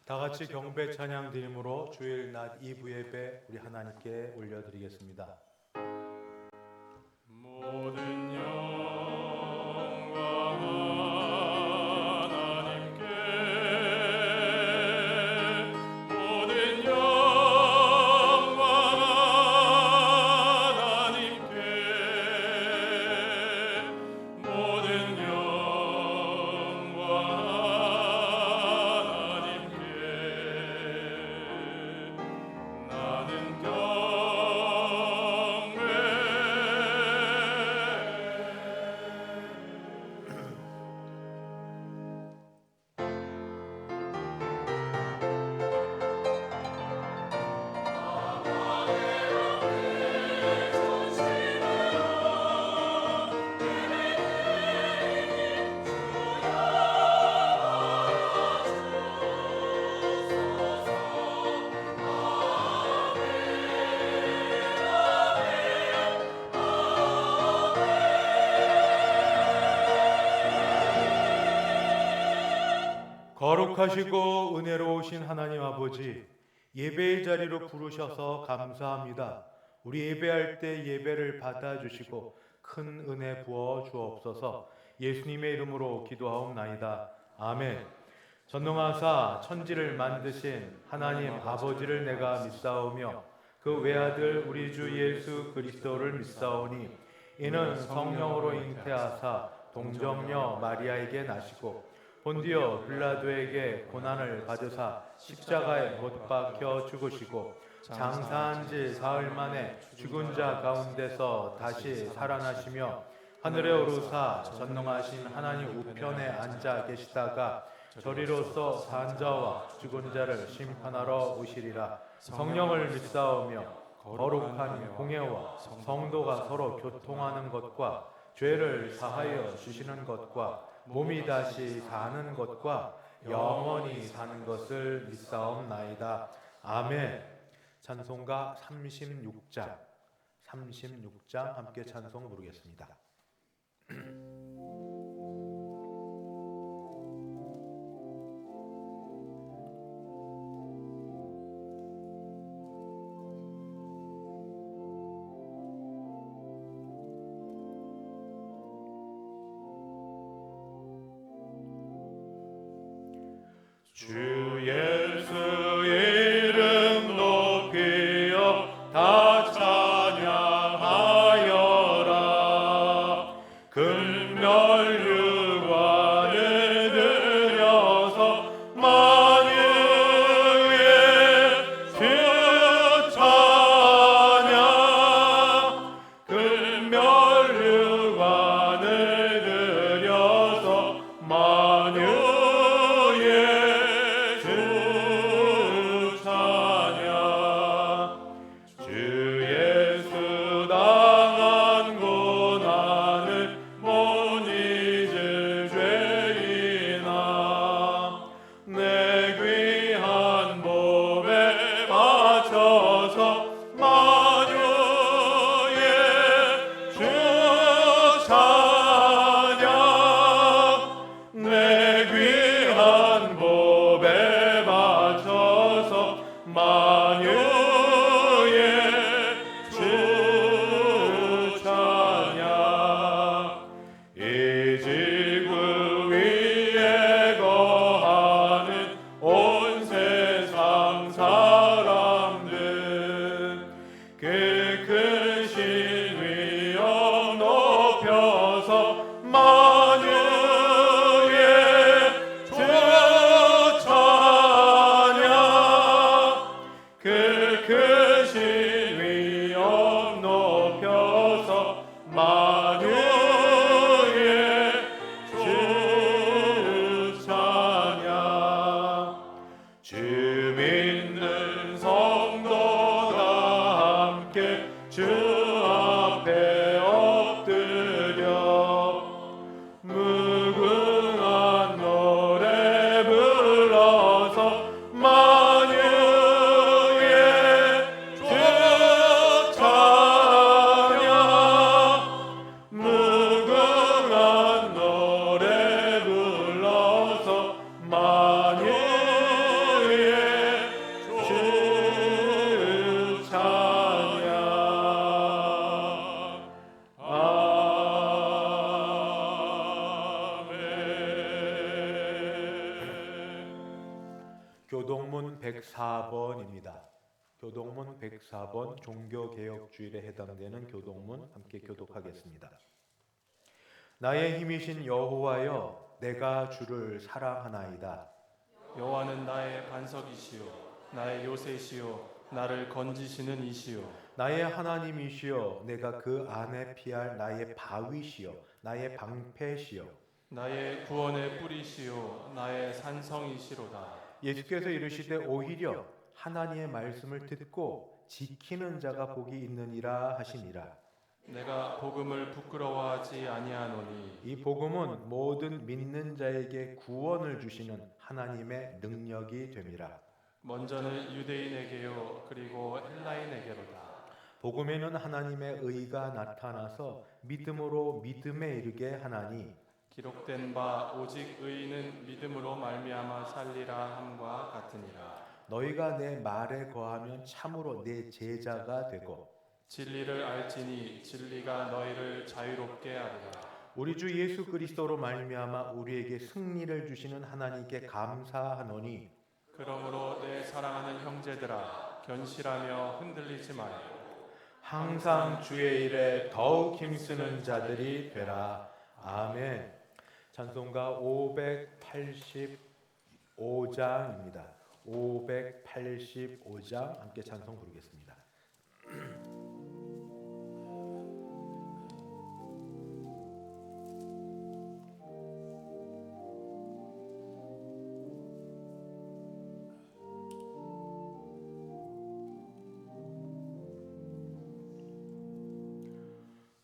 다 같이 경배 찬양 드림으로 주일 낮 2부 예배 우리 하나님께 올려드리겠습니다. 모든 영광 하나님께, 모든 영광 하나님께, 모든 영광 하나님께. 나는 거룩하시고 은혜로우신 하나님 아버지, 예배의 자리로 부르셔서 감사합니다. 우리 예배할 때 예배를 받아주시고 큰 은혜 부어 주옵소서. 예수님의 이름으로 기도하옵나이다. 아멘. 전능하사 천지를 만드신 하나님 아버지를 내가 믿사오며 그 외아들 우리 주 예수 그리스도를 믿사오니 이는 성령으로 잉태하사 동정녀 마리아에게 나시고 본디오 빌라도에게 고난을 받으사 십자가에 못 박혀 죽으시고 장사한 지 사흘 만에 죽은 자 가운데서 다시 살아나시며 하늘에 오르사 전능하신 하나님 우편에 앉아 계시다가 저리로서 산 자와 죽은 자를 심판하러 오시리라. 성령을 믿사오며 거룩한 공예와 성도가 서로 교통하는 것과 죄를 사하여 주시는 것과 몸이 다시 사는 것과 영원히 사는 것을 믿사옵나이다. 아멘. 찬송가 36장 함께 찬송 부르겠습니다. 주 예수 이름 높이어 다 찬양하여라. 금멸유관을 들여서 만유의 주 찬양. 금멸유관을 들여서 만유의 교동문 104번입니다. 교동문 104번 종교개혁주일에 해당되는 교동문 함께 교독하겠습니다. 나의 힘이신 여호와여, 내가 주를 사랑하나이다. 여호와는 나의 반석이시요 나의 요새시요 나를 건지시는 이시요 나의 하나님이시여, 내가 그 안에 피할 나의 바위시여 나의 방패시여. 나의 구원의 뿌리시요 나의 산성이시로다. 예수께서 이르시되 오히려 하나님의 말씀을 듣고 지키는 자가 복이 있느니라 하시니라. 내가 복음을 부끄러워하지 아니하노니 이 복음은 모든 믿는 자에게 구원을 주시는 하나님의 능력이 됨이라. 먼저는 유대인에게요 그리고 헬라인에게로다. 복음에는 하나님의 의가 나타나서 믿음으로 믿음에 이르게 하나니 기록된 바 오직 의인은 믿음으로 말미암아 살리라 함과 같으니라. 너희가 내 말에 거하면 참으로 내 제자가 되고 진리를 알지니 진리가 너희를 자유롭게 하리라. 우리 주 예수 그리스도로 말미암아 우리에게 승리를 주시는 하나님께 감사하노니 그러므로 내 사랑하는 형제들아 견실하며 흔들리지 말고 항상 주의 일에 더욱 힘쓰는 자들이 되라. 아멘. 찬송가 585장입니다. 585장 함께 찬송 부르겠습니다.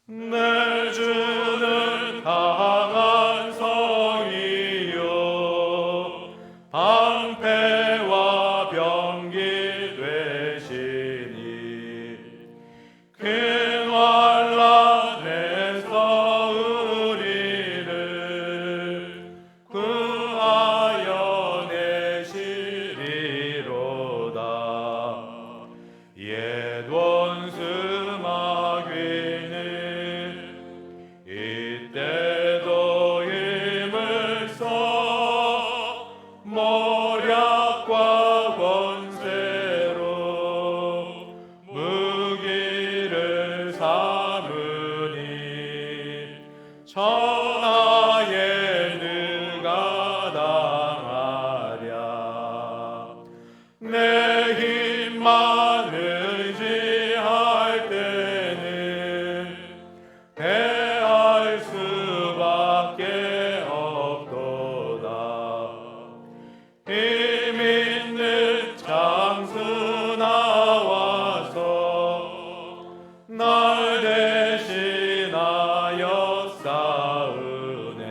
내 주는 강한 성이요 방패와 병기 되시니 큰 환난에서 우리를 구하여 내시리로다. 옛 원수 마귀는 이때도 힘을 써 모략과 권세로 무기를 삼으니 천하에 누가 당하랴. 내 힘만 의지할 때는 패할 수밖에 없도다. 힘 있는 장수 나와서 날 대신하여 싸우네.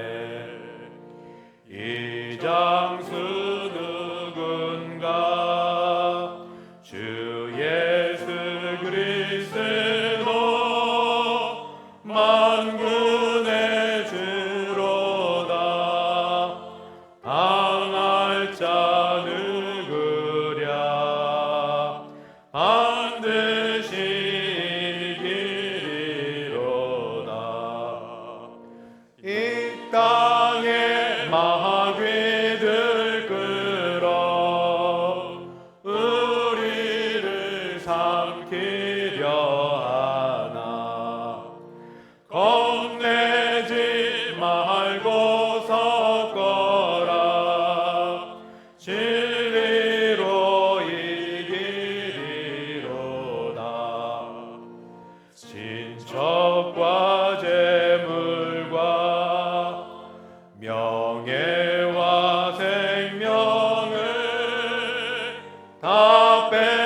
이 장수 누군가 주 예수 그리스도 만군의 주로다. 당할 자 누구랴. 반드시 이기리로다. 이 땅에 마귀들 끌어 우리를 삼키려 하나. 겁내지 말고 섞어라. 진리로 이기리로다. 친척과 재물과 명예와 생명을 다 빼앗긴데도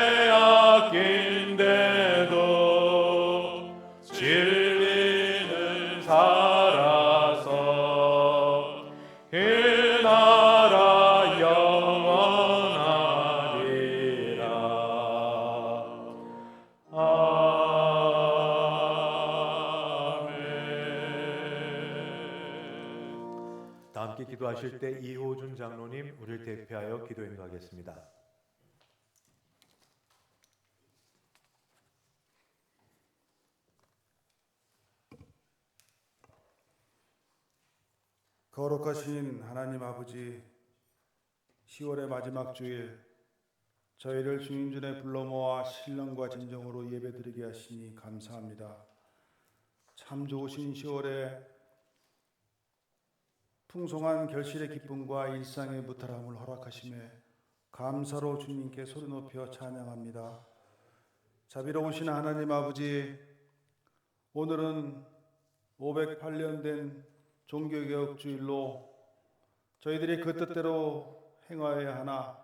진리는 살아서 그 나라 영원하리라. 아멘. 다 함께 기도하실 때 이호준 장로님 우리를 대표하여 기도 인도하겠습니다. 거룩하신 하나님 아버지, 10월의 마지막 주일 저희를 주님 전에 불러 모아 신령과 진정으로 예배드리게 하시니 감사합니다. 참 좋으신 10월에 풍성한 결실의 기쁨과 일상의 무탈함을 허락하심에 감사로 주님께 소리 높여 찬양합니다. 자비로우신 하나님 아버지, 오늘은 508년 된 종교개혁주일로 저희들이 그 뜻대로 행하여야 하나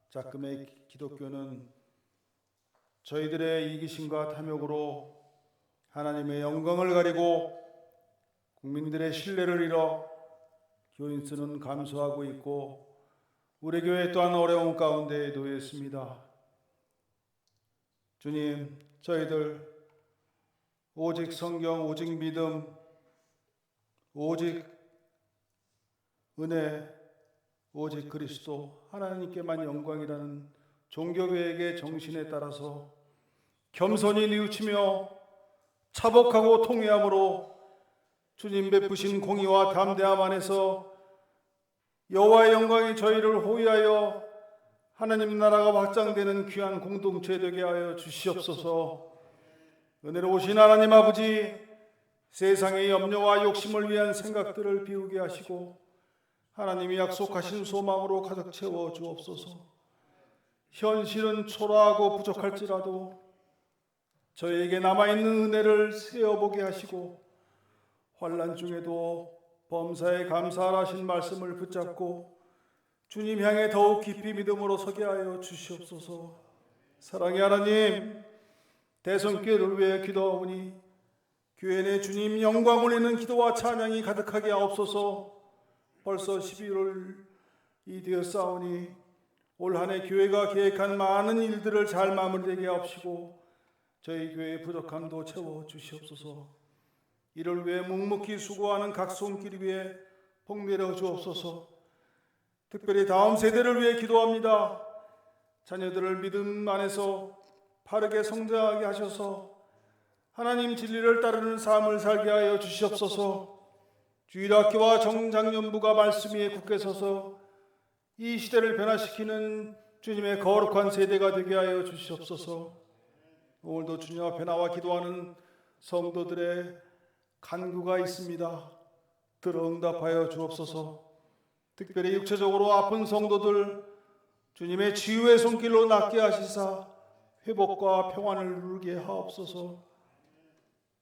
작금의 기독교는 저희들의 이기심과 탐욕으로 하나님의 영광을 가리고 국민들의 신뢰를 잃어 교인 수는 감소하고 있고 우리 교회 또한 어려운 가운데 놓여 있습니다. 주님, 저희들 오직 성경, 오직 믿음, 오직 은혜, 오직 그리스도 하나님께만 영광이라는 종교개혁의 정신에 따라서 겸손히 뉘우치며 차복하고 통회함으로 주님 베푸신 공의와 담대함 안에서 여호와의 영광이 저희를 호위하여 하나님 나라가 확장되는 귀한 공동체 되게 하여 주시옵소서. 은혜로우신 하나님 아버지, 세상의 염려와 욕심을 위한 생각들을 비우게 하시고 하나님이 약속하신 소망으로 가득 채워 주옵소서. 현실은 초라하고 부족할지라도 저희에게 남아있는 은혜를 세어보게 하시고 환난 중에도 범사에 감사하신 말씀을 붙잡고 주님 향해 더욱 깊이 믿음으로 서게 하여 주시옵소서. 사랑의 하나님, 대선교회를 위해 기도하오니 교회 내 주님 영광 올리는 기도와 찬양이 가득하게 하옵소서. 벌써 11월이 되었사오니 올 한 해 교회가 계획한 많은 일들을 잘 마무리되게 하옵시고 저희 교회의 부족함도 채워 주시옵소서. 이를 위해 묵묵히 수고하는 각 손길 위에 복 내려 주옵소서. 특별히 다음 세대를 위해 기도합니다. 자녀들을 믿음 안에서 바르게 성장하게 하셔서 하나님 진리를 따르는 삶을 살게 하여 주시옵소서. 주일학교와 정장년부가 말씀 위에 굳게 서서 이 시대를 변화시키는 주님의 거룩한 세대가 되게 하여 주시옵소서. 오늘도 주님 앞에 나와 기도하는 성도들의 간구가 있습니다. 들어 응답하여 주옵소서. 특별히 육체적으로 아픈 성도들 주님의 치유의 손길로 낫게 하시사 회복과 평안을 누리게 하옵소서.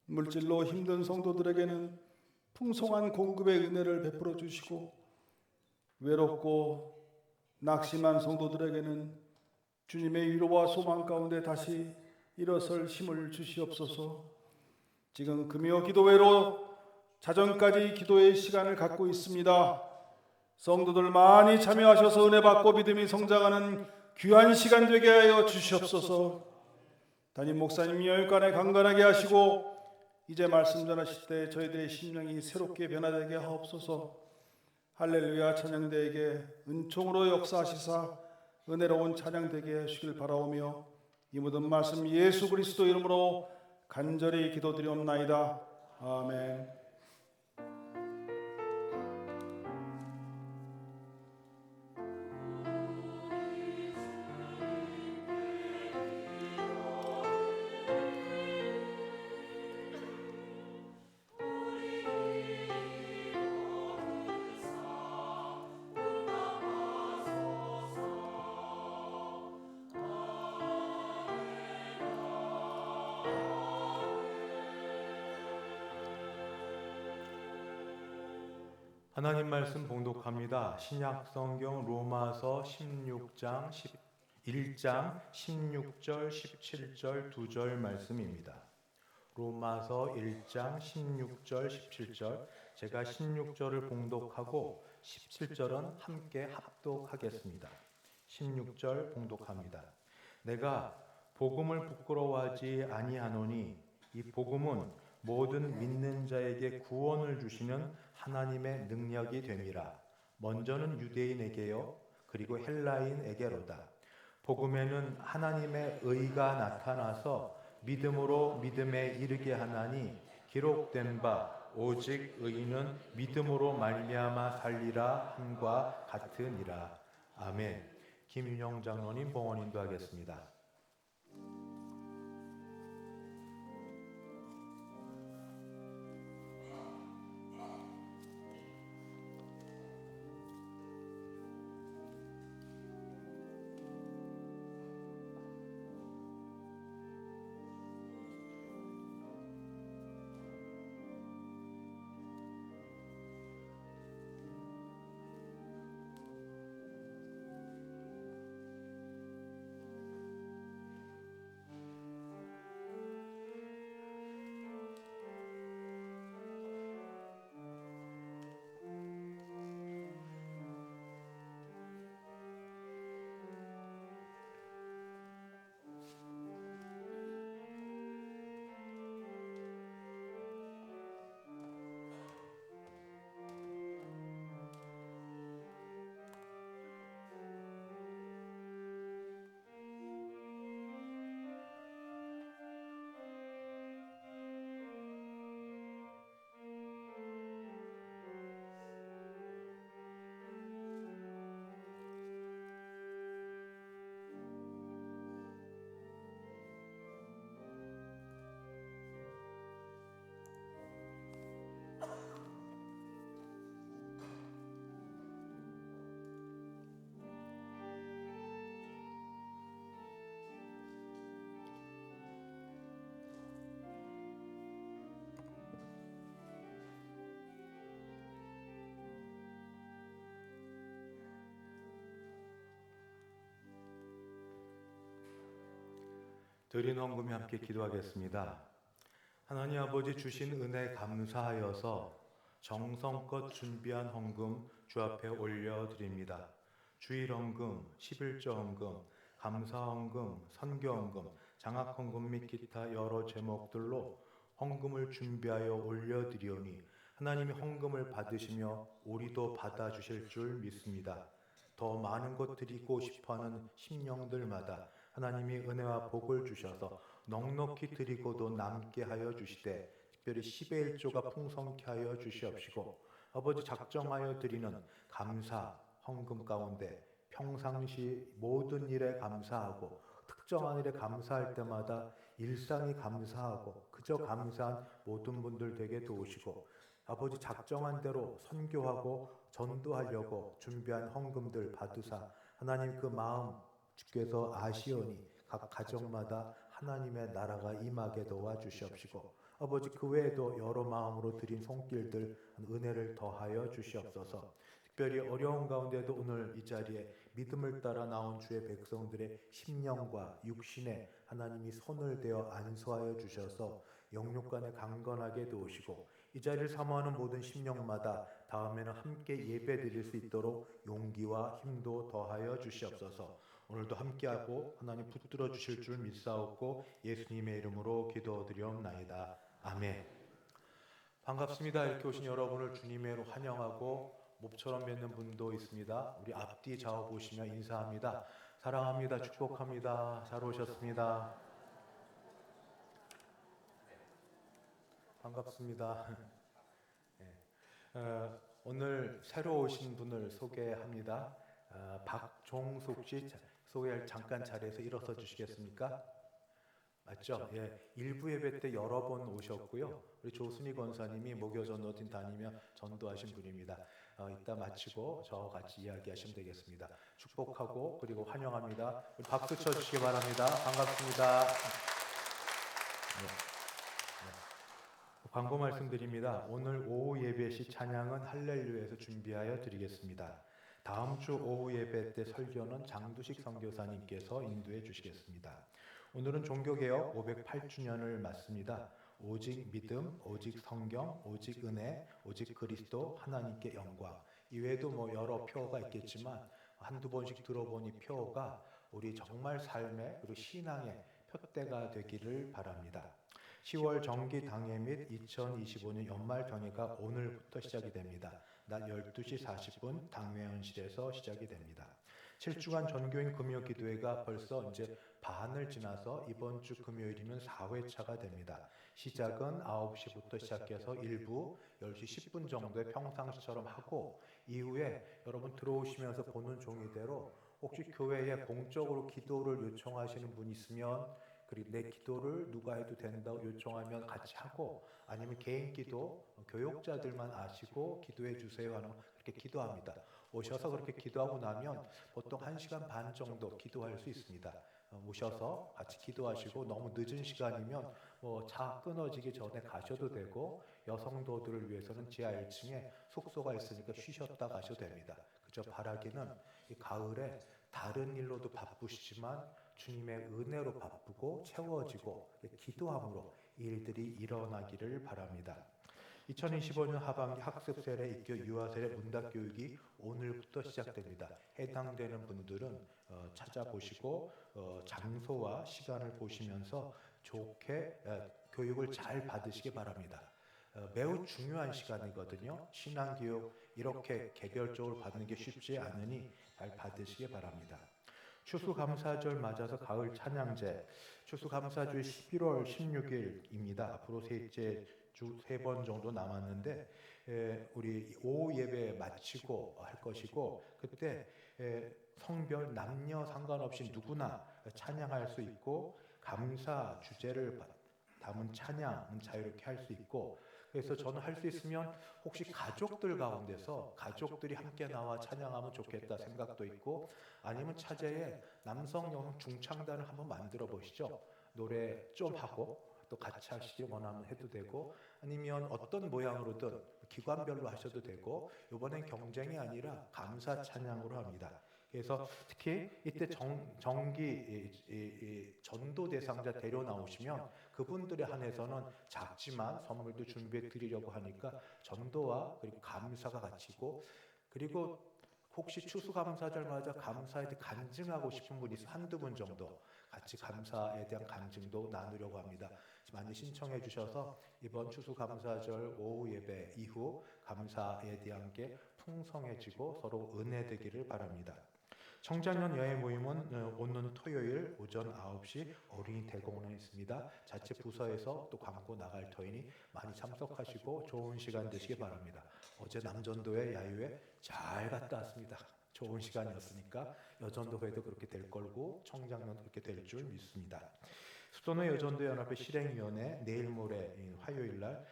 물질로 힘든 성도들에게는 풍성한 공급의 은혜를 베풀어 주시고 외롭고 낙심한 성도들에게는 주님의 위로와 소망 가운데 다시 일어설 힘을 주시옵소서. 지금 금요 기도회로 자정까지 기도의 시간을 갖고 있습니다. 성도들 많이 참여하셔서 은혜 받고 믿음이 성장하는 귀한 시간 되게 하여 주시옵소서. 담임 목사님 여육간에 강건하게 하시고 이제 말씀 전하실 때 저희들의 심령이 새롭게 변화되게 하옵소서. 할렐루야 찬양대에게 은총으로 역사하시사 은혜로운 찬양되게 하시길 바라오며 이 모든 말씀 예수 그리스도 이름으로 간절히 기도드리옵나이다. 아멘. 하나님 말씀 봉독합니다. 신약 성경 로마서 16장 1장 16절 17절 2절 말씀입니다. 로마서 1장 16절 17절 제가 16절을 봉독하고 17절은 함께 합독하겠습니다. 16절 봉독합니다. 내가 복음을 부끄러워하지 아니하노니 이 복음은 모든 믿는 자에게 구원을 주시는 하나님의 능력이 됨이라. 먼저는 유대인에게요 그리고 헬라인에게로다. 복음에는 하나님의 의가 나타나서 믿음으로 믿음에 이르게 하나니 기록된 바 오직 의인은 믿음으로 말미암아 살리라 함과 같으니라. 아멘. 김윤영 장로님 봉헌 인도하겠습니다. 드린 헌금에 함께 기도하겠습니다. 하나님 아버지 주신 은혜 감사하여서 정성껏 준비한 헌금 주 앞에 올려드립니다. 주일 헌금, 11조 헌금, 감사 헌금, 선교 헌금, 장학 헌금 및 기타 여러 제목들로 헌금을 준비하여 올려드리오니 하나님이 헌금을 받으시며 우리도 받아주실 줄 믿습니다. 더 많은 것 드리고 싶어하는 심령들마다 하나님이 은혜와 복을 주셔서 넉넉히 드리고도 남게 하여 주시되 특별히 10의 1조가 풍성케 하여 주시옵시고 아버지 작정하여 드리는 감사 헌금 가운데 평상시 모든 일에 감사하고 특정한 일에 감사할 때마다 일상이 감사하고 그저 감사한 모든 분들 되게 도우시고 아버지 작정한 대로 선교하고 전도하려고 준비한 헌금들 받으사 하나님 그 마음 주께서 아시오니 각 가정마다 하나님의 나라가 임하게 도와주시옵시고 아버지 그 외에도 여러 마음으로 드린 손길들 은혜를 더하여 주시옵소서. 특별히 어려운 가운데도 오늘 이 자리에 믿음을 따라 나온 주의 백성들의 심령과 육신에 하나님이 손을 대어 안수하여 주셔서 영육간에 강건하게 도우시고 이 자리를 사모하는 모든 심령마다 다음에는 함께 예배 드릴 수 있도록 용기와 힘도 더하여 주시옵소서. 오늘도 함께하고 하나님 붙들어 주실 줄 믿사옵고 예수님의 이름으로 기도드리옵나이다. 아멘. 반갑습니다. 이렇게 오신 여러분을 주님의로 환영하고 몹처럼 맺는 분도 있습니다. 우리 앞뒤 좌우 보시며 인사합니다. 사랑합니다. 축복합니다. 잘 오셨습니다. 반갑습니다. 오늘 새로 오신 분을 소개합니다. 박종숙 씨 소개할 잠깐 자리에서 일어서 주시겠습니까? 맞죠? 예, 일부 예배 때 여러 번 오셨고요. 우리 조순희 권사님이 목요 전도팀 다니며 전도하신 분입니다. 이따 마치고 저와 같이 이야기하시면 되겠습니다. 축복하고 그리고 환영합니다. 우리 박수 쳐주시기 바랍니다. 반갑습니다. 광고 말씀드립니다. 오늘 오후 예배 시 찬양은 할렐루야에서 준비하여 드리겠습니다. 다음 주 오후 예배 때 설교는 장두식 선교사님께서 인도해 주시겠습니다. 오늘은 종교개혁 508주년을 맞습니다. 오직 믿음, 오직 성경, 오직 은혜, 오직 그리스도, 하나님께 영광. 이외에도 여러 표어가 있겠지만 한두 번씩 들어보니 표어가 우리 정말 삶의 그리고 신앙의 표대가 되기를 바랍니다. 10월 정기 당회 및 2025년 연말 경회가 오늘부터 시작이 됩니다. 낮 12시 40분 당회원실에서 시작이 됩니다. 7주간 전교인 금요기도회가 벌써 이제 반을 지나서 이번 주 금요일이면 4회차가 됩니다. 시작은 9시부터 시작해서 일부 10시 10분 정도에 평상시처럼 하고 이후에 여러분 들어오시면서 보는 종이대로 혹시 교회에 공적으로 기도를 요청하시는 분이 있으면 그리고 내 기도를 누가 해도 된다고 요청하면 같이 하고, 아니면 개인 기도 교육자들만 아시고 기도해 주세요 하는 그렇게 기도합니다. 오셔서 그렇게 기도하고 나면 보통 1시간 반 정도 기도할 수 있습니다. 오셔서 같이 기도하시고, 너무 늦은 시간이면 차 끊어지기 전에 가셔도 되고, 여성도들을 위해서는 지하 1층에 숙소가 있으니까 쉬셨다 가셔도 됩니다. 그저 바라기는 이 가을에 다른 일로도 바쁘시지만 주님의 은혜로 바쁘고 채워지고 기도함으로 일들이 일어나기를 바랍니다. 2025년 하반기 학습세례, 입교, 유아세례, 문답교육이 오늘부터 시작됩니다. 해당되는 분들은 찾아보시고 장소와 시간을 보시면서 좋게 교육을 잘 받으시기 바랍니다. 매우 중요한 시간이거든요. 신앙교육 이렇게 개별적으로 받는 게 쉽지 않으니 잘 받으시기 바랍니다. 추수감사절 맞아서 가을 찬양제, 추수감사절 11월 16일입니다. 앞으로 셋째 주 3번 정도 남았는데 우리 오후 예배 마치고 할 것이고, 그때 성별 남녀 상관없이 누구나 찬양할 수 있고, 감사 주제를 담은 찬양은 자유롭게 할 수 있고, 그래서 저는 할 수 있으면 혹시 가족들 가운데서 가족들이 함께 나와 찬양하면 좋겠다 생각도 있고, 아니면 차제에 남성 여성 중창단을 한번 만들어 보시죠. 노래 좀 하고 또 같이 하시기 원하면 해도 되고, 아니면 어떤 모양으로든 기관별로 하셔도 되고, 이번엔 경쟁이 아니라 감사 찬양으로 합니다. 그래서 특히 이때 전도 대상자 데려 나오시면 그분들에 한해서는 작지만 선물도 준비해 드리려고 하니까 전도와 그리고 감사가 같이 있고, 그리고 혹시 추수감사절 맞아 감사에 대해 간증하고 싶은 분이 있어 한두 분 정도 같이 감사에 대한 간증도 나누려고 합니다. 많이 신청해 주셔서 이번 추수감사절 오후 예배 이후 감사에 대한 게 풍성해지고 서로 은혜되기를 바랍니다. 청장년 여행 모임은 오는 토요일 오전 9시 어린이 대공원에 있습니다. 자체 부서에서 또 광고 나갈 터이니 많이 참석하시고 좋은 시간 되시기 바랍니다. 어제 남전도회 야유회 잘 갔다 왔습니다. 좋은 시간이었으니까 여전도회도 그렇게 될 걸고 청장년도 그렇게 될 줄 믿습니다. 수도내 여전도 연합회 실행위원회 내일 모레 화요일날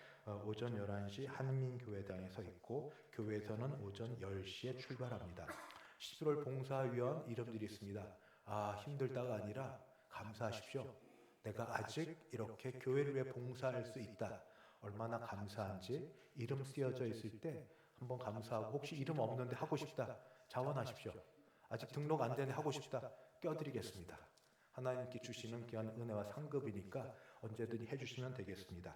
오전 11시 한민교회당에서 있고, 교회에서는 오전 10시에 출발합니다. 11월 봉사위원 이름들이 있습니다. 힘들다가 아니라 감사하십시오. 내가 아직 이렇게 교회를 위해 봉사할 수 있다. 얼마나 감사한지 이름 쓰여져 있을 때 한번 감사하고, 혹시 이름 없는데 하고 싶다. 자원하십시오. 아직 등록 안 되는데 하고 싶다. 껴드리겠습니다. 하나님께 주시는 귀한 은혜와 상급이니까 언제든지 해주시면 되겠습니다.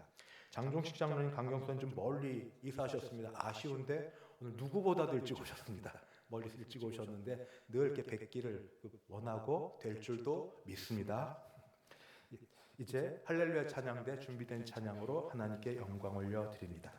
장종식 장로님 강경선 좀 멀리 이사하셨습니다. 아쉬운데 오늘 누구보다도 일찍 오셨습니다. 멀리 일찍 오셨는데 늘 이렇게 뵙기를 원하고 될 줄도 믿습니다. 이제 할렐루야 찬양대 준비된 찬양으로 하나님께 영광 올려드립니다.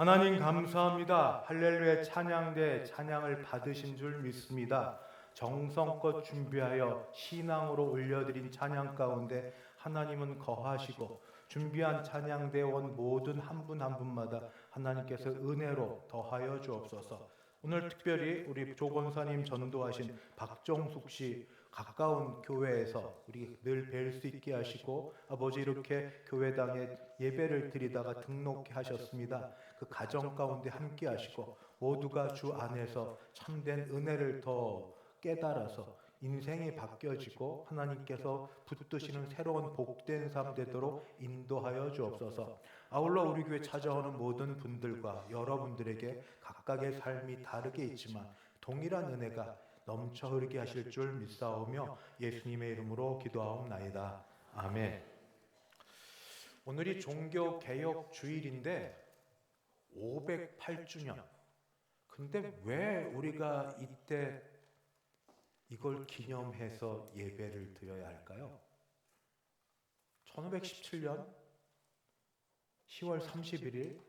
하나님 감사합니다. 할렐루야 찬양대 찬양을 받으신 줄 믿습니다. 정성껏 준비하여 신앙으로 올려드린 찬양 가운데 하나님은 거하시고 준비한 찬양대원 모든 한 분 한 분마다 하나님께서 은혜로 더하여 주옵소서. 오늘 특별히 우리 조건사님 전도하신 박정숙 씨 가까운 교회에서 우리 늘 뵐 수 있게 하시고 아버지 이렇게 교회당에 예배를 드리다가 등록해 하셨습니다. 그 가정 가운데 함께 하시고 모두가 주 안에서 참된 은혜를 더 깨달아서 인생이 바뀌어지고 하나님께서 붙드시는 새로운 복된 삶 되도록 인도하여 주옵소서. 아울러 우리 교회 찾아오는 모든 분들과 여러분들에게 각각의 삶이 다르게 있지만 동일한 은혜가 넘쳐 흐르게 하실 줄 믿사오며 예수님의 이름으로 기도하옵나이다. 아멘. 오늘이 종교개혁 주일인데 508주년. 근데 왜 우리가 이때 이걸 기념해서 예배를 드려야 할까요? 1517년 10월 31일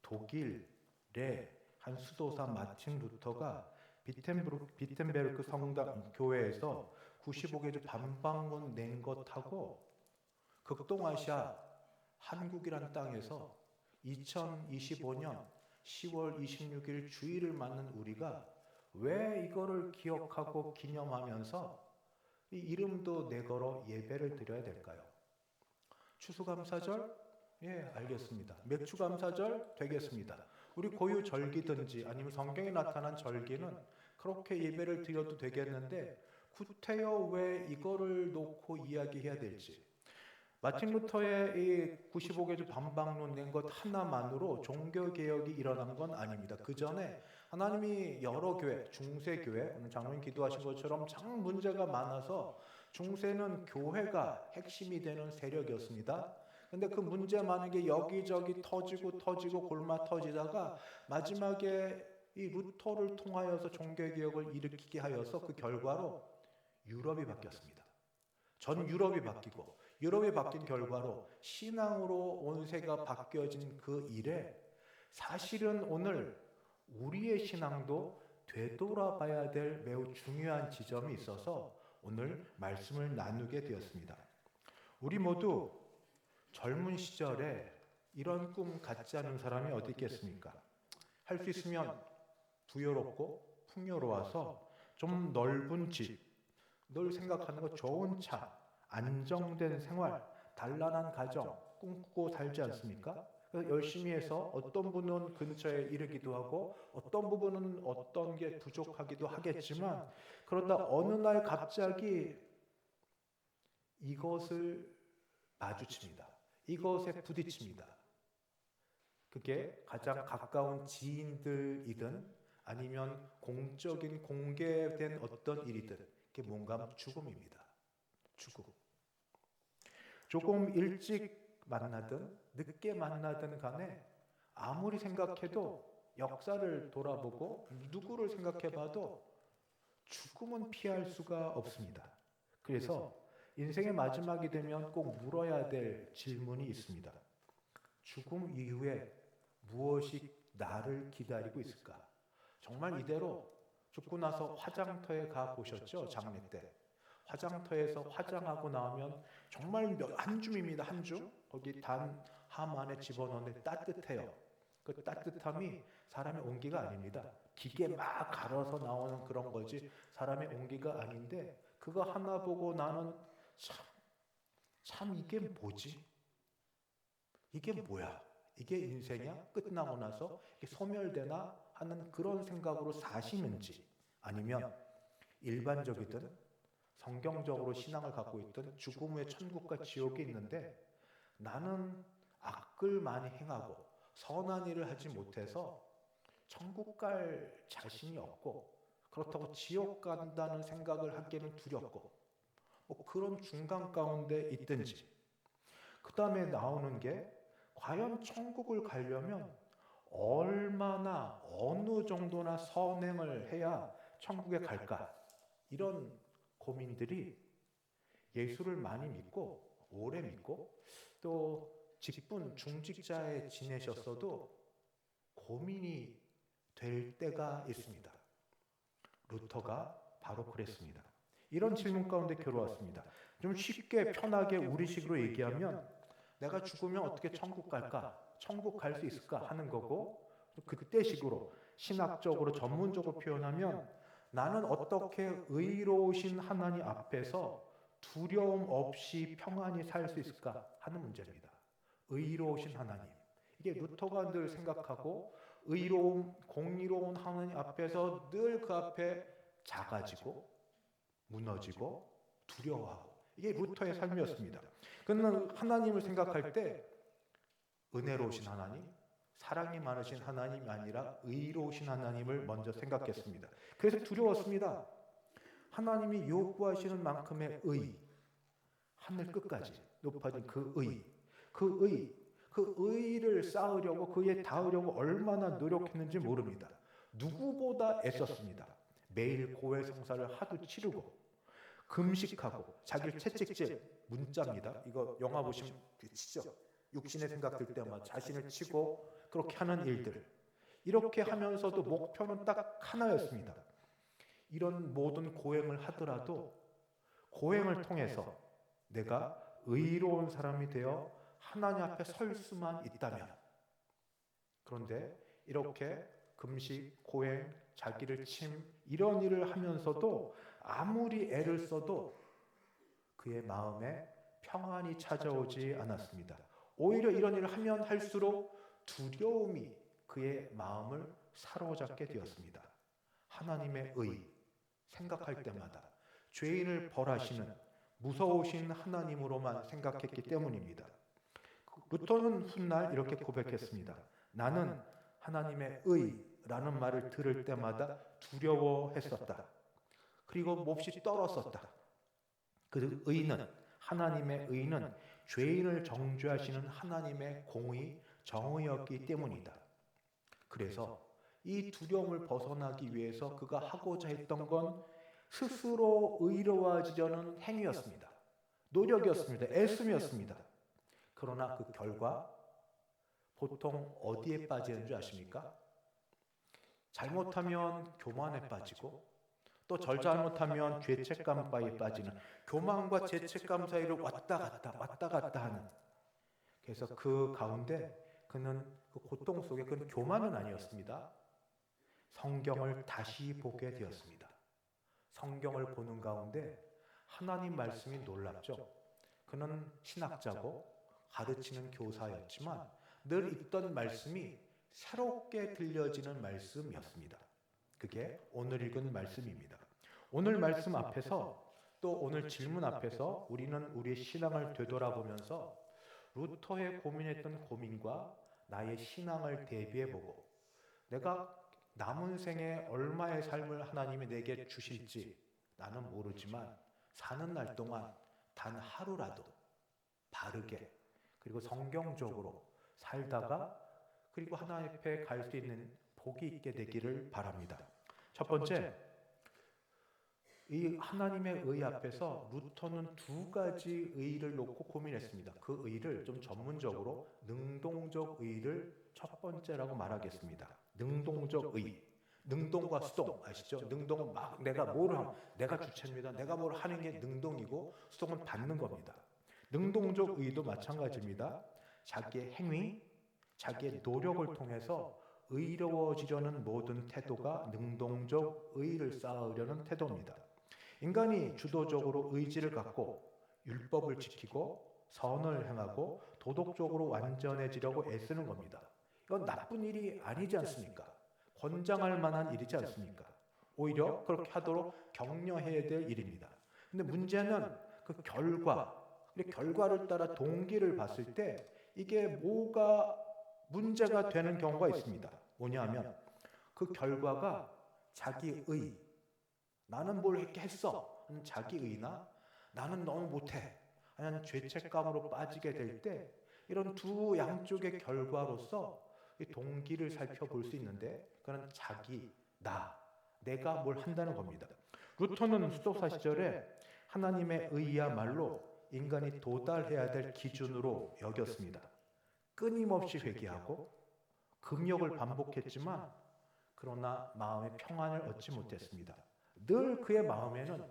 독일의 한 수도사 마틴 루터가 비텐베르크 성당 교회에서 95개조 반박문 낸 것하고 극동아시아 한국이란 땅에서 2025년 10월 26일 주일을 맞는 우리가 왜 이거를 기억하고 기념하면서 이 이름도 내걸어 예배를 드려야 될까요? 추수감사절? 예, 알겠습니다. 맥주감사절? 되겠습니다. 우리 고유 절기든지 아니면 성경에 나타난 절기는 그렇게 예배를 드려도 되겠는데 구태여 왜 이거를 놓고 이야기해야 될지. 마틴 루터의 이 95개조 반박론 낸 것 하나만으로 종교개혁이 일어난 건 아닙니다. 그 전에 하나님이 여러 교회, 중세교회, 오늘 장로님 기도하신 것처럼 참 문제가 많아서 중세는 교회가 핵심이 되는 세력이었습니다. 근데 그 문제 많은 게 여기저기 터지고 골마 터지다가 마지막에 이 루터를 통하여서 종교개혁을 일으키게 하여서 그 결과로 유럽이 바뀌었습니다. 전 유럽이 바뀌고 유럽이 바뀐 결과로 신앙으로 온세가 바뀌어진 그 일에 사실은 오늘 우리의 신앙도 되돌아봐야 될 매우 중요한 지점이 있어서 오늘 말씀을 나누게 되었습니다. 우리 모두 젊은 시절에 이런 꿈 갖지 않은 사람이 어디 있겠습니까? 할 수 있으면 부여롭고 풍요로워서 좀 넓은 집, 늘 생각하는 거 좋은 차, 안정된 생활, 단란한 가정 꿈꾸고 살지 않습니까? 그래서 열심히 해서 어떤 분은 근처에 이르기도 하고 어떤 부분은 어떤 게 부족하기도 하겠지만 그러다 어느 날 갑자기 이것을 마주칩니다. 이것에 부딪힙니다. 그게 가장 가까운 지인들이든 아니면 공적인 공개된 어떤 일이든 그게 뭔가 죽음입니다. 죽음. 조금 일찍 만나든 늦게 만나든 간에 아무리 생각해도 역사를 돌아보고 누구를 생각해봐도 죽음은 피할 수가 없습니다. 그래서 인생의 마지막이 되면 꼭 물어야 될 질문이 있습니다. 죽음 이후에 무엇이 나를 기다리고 있을까? 정말 이대로 죽고 나서 화장터에 가 보셨죠? 장례 때. 화장터에서 화장하고 나오면 정말 한 줌입니다. 한 줌. 거기 단 함 안에 집어넣는데 따뜻해요. 그 따뜻함이 사람의 온기가 아닙니다. 기계 막 갈아서 나오는 그런 거지 사람의 온기가 아닌데 그거 하나 보고 나는 참 이게 뭐지? 이게 뭐야? 이게 인생이야? 끝나고 나서 이게 소멸되나 하는 그런 생각으로 사시는지 아니면 일반적이든 성경적으로 신앙을 갖고 있던 죽음 후에 천국과 지옥이 있는데 나는 악을 많이 행하고 선한 일을 하지 못해서 천국 갈 자신이 없고 그렇다고 지옥 간다는 생각을 하기에는 두렵고 뭐 그런 중간 가운데 있든지 그 다음에 나오는 게 과연 천국을 가려면 얼마나 어느 정도나 선행을 해야 천국에 갈까 이런 고민들이 예수를 많이 믿고 오래 믿고 또 직분 중직자에 지내셨어도 고민이 될 때가 있습니다. 루터가 바로 그랬습니다. 이런 질문 가운데 겨루었습니다. 좀 쉽게 편하게 우리식으로 얘기하면 내가 죽으면 어떻게 천국 갈까? 천국 갈 수 있을까? 하는 거고, 그때식으로 신학적으로 전문적으로 표현하면 나는 어떻게 의로우신 하나님 앞에서 두려움 없이 평안히 살 수 있을까? 하는 문제입니다. 의로우신 하나님. 이게 루터가 늘 생각하고 의로움, 공의로운 하나님 앞에서 늘 그 앞에 작아지고 무너지고 두려워하고, 이게 루터의 삶이었습니다. 그는 하나님을 생각할 때 은혜로우신 하나님, 사랑이 많으신 하나님이 아니라 의로우신 하나님을 먼저 생각했습니다. 그래서 두려웠습니다. 하나님이 요구하시는 만큼의 의, 하늘 끝까지 높아진 그 의를 쌓으려고, 그에 닿으려고 얼마나 노력했는지 모릅니다. 누구보다 애썼습니다. 매일 고해 성사를 하도 치르고 금식하고 자기를 채찍질, 문자입니다. 이거 영화 보시면 치죠. 육신의 생각 들 때마다 자신을 치고 그렇게 하는 일들, 이렇게 하면서도 목표는 딱 하나였습니다. 이런 모든 고행을 하더라도 고행을 통해서 내가 의로운 사람이 되어 하나님 앞에 설 수만 있다면. 그런데 이렇게 금식, 고행, 자기를 침, 이런 일을 하면서도 아무리 애를 써도 그의 마음에 평안이 찾아오지 않았습니다. 오히려 이런 일을 하면 할수록 두려움이 그의 마음을 사로잡게 되었습니다. 하나님의 의, 생각할 때마다 죄인을 벌하시는 무서우신 하나님으로만 생각했기 때문입니다. 루터는 훗날 이렇게 고백했습니다. 나는 하나님의 의라는 말을 들을 때마다 두려워했었다. 그리고 몹시 떨었었다. 그 의는, 하나님의 의는 죄인을 정죄하시는 하나님의 공의, 정의였기 때문이다. 그래서 이 두려움을 벗어나기 위해서 그가 하고자 했던 건 스스로 의로워지려는 행위였습니다. 노력이었습니다. 애씀이었습니다. 그러나 그 결과 보통 어디에 빠지는 줄 아십니까? 잘못하면 교만에 빠지고, 또 잘못하면 죄책감 바에 빠지는, 교만과 죄책감 사이를 왔다 갔다 하는. 그래서 그 가운데 그는 그 고통 속에, 그는 교만은 아니었습니다. 성경을 다시 보게 되었습니다. 성경을 보는 가운데 하나님 말씀이 놀랍죠. 그는 신학자고 가르치는 교사였지만 늘 읽던 말씀이 새롭게 들려지는 말씀이었습니다. 그게 오늘 읽은 말씀입니다. 오늘 말씀 앞에서, 또 오늘 질문 앞에서 우리는 우리의 신앙을 되돌아보면서 루터의 고민했던 고민과 나의 신앙을 대비해보고, 내가 남은 생에 얼마의 삶을 하나님이 내게 주실지 나는 모르지만 사는 날 동안 단 하루라도 바르게, 그리고 성경적으로 살다가, 그리고 하나님 앞에 갈 수 있는 복이 있게 되기를 바랍니다. 첫 번째, 이 하나님의 의 앞에서 루터는 두 가지 의를 놓고 고민했습니다. 그 의를 좀 전문적으로 능동적 의를 첫 번째라고 말하겠습니다. 능동적 의. 능동과 수동 아시죠? 능동은 막 내가 뭘 하면, 내가 주체입니다. 내가 뭘 하는 게 능동이고, 수동은 받는 겁니다. 능동적 의도 마찬가지입니다. 자기의 행위, 자기의 노력을 통해서 의로워지려는 모든 태도가 능동적 의를 쌓으려는 태도입니다. 인간이 주도적으로 의지를 갖고 율법을 지키고 선을 행하고 도덕적으로 완전해지려고 애쓰는 겁니다. 이건 나쁜 일이 아니지 않습니까? 권장할 만한 일이지 않습니까? 오히려 그렇게 하도록 격려해야 될 일입니다. 근데 문제는 그 결과를 따라 동기를 봤을 때 이게 뭐가 문제가 되는 경우가 있습니다. 뭐냐면 그 결과가 자기의, 나는 뭘 이렇게 했어, 자기의나 나는 너무 못해, 아니면 죄책감으로 빠지게 될 때, 이런 두 양쪽의 결과로서 이 동기를 살펴볼 수 있는데, 그건 내가 뭘 한다는 겁니다. 루터는 수도사 시절에 하나님의 의야말로 인간이 도달해야 될 기준으로 여겼습니다. 끊임없이 회개하고 금욕을 반복했지만 그러나 마음의 평안을 얻지 못했습니다. 늘 그의 마음에는